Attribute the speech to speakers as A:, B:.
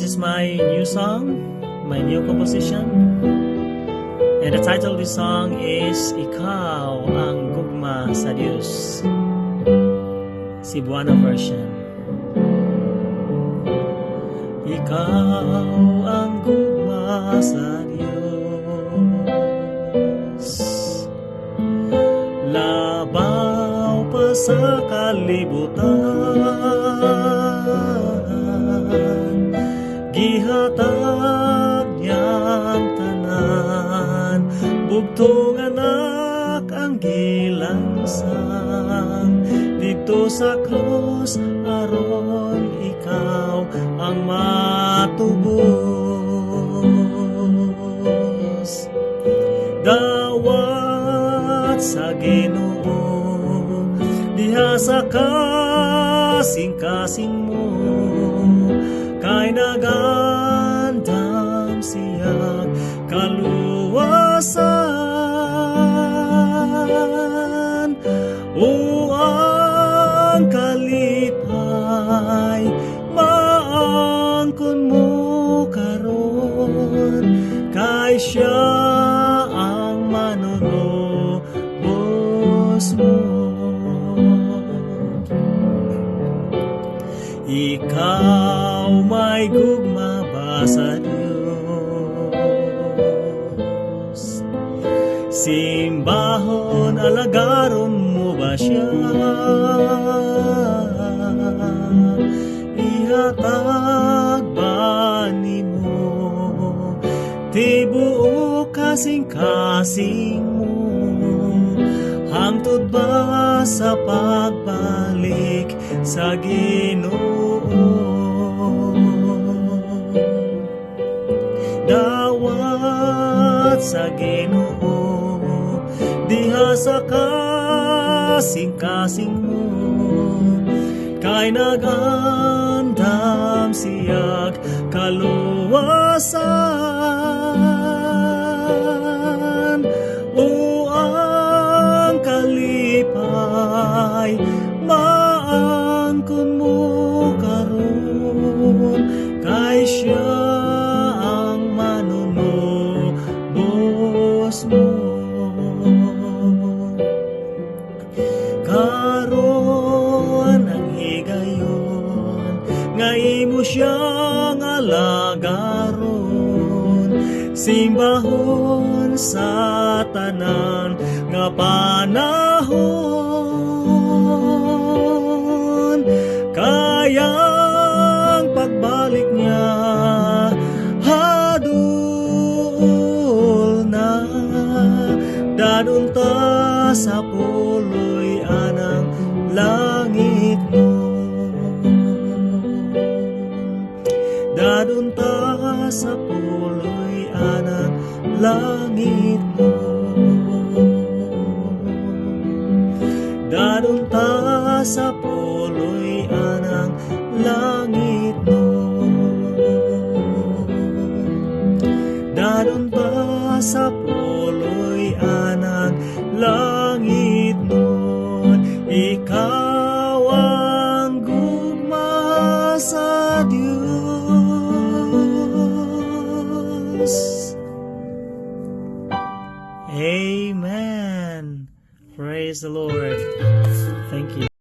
A: this is my new song, my new composition. And the title of this song is Ikaw ang Gugma sa Diyos, Cebuano version. Ikaw ang gugma sa Diyos, labaw pa sa kalibutan, gihatag niyang tanan, bugtong anak ang gilansang, dito sa krus aron ikaw ang matubos. Dawat sa Ginoo, diha sa kasing-kasing mo, kay nagandam siya kaluwasan. O ang kalipay, maangkon mo karon, kay siya ang manunubos mo. Ikaw may gugma ba sa Diyos? Simbahon, alagaron mo ba siya? Ihatag ba nimo tibuok kasing-kasing mo, hangtod ba sa pagbalik sa Ginoo? Dawat sa Ginoo, diha sa kasing-kasing mo, kay nagandam siyag kaluwasan. O ang kalipay, maangkon mo karon, kay siya ang manunubos mo. Karon ang higayon, nga imo siyang alagaron, simbahon sa tanan nga panahon, kayang pagbalik niya hadul na, dadun ta sa puloy anang langit mo, dadun ta sa puloy anang langit mo, dadun ta sa puloy anang langit mo, dadun ta sa puloy anang langit mo. Ikaw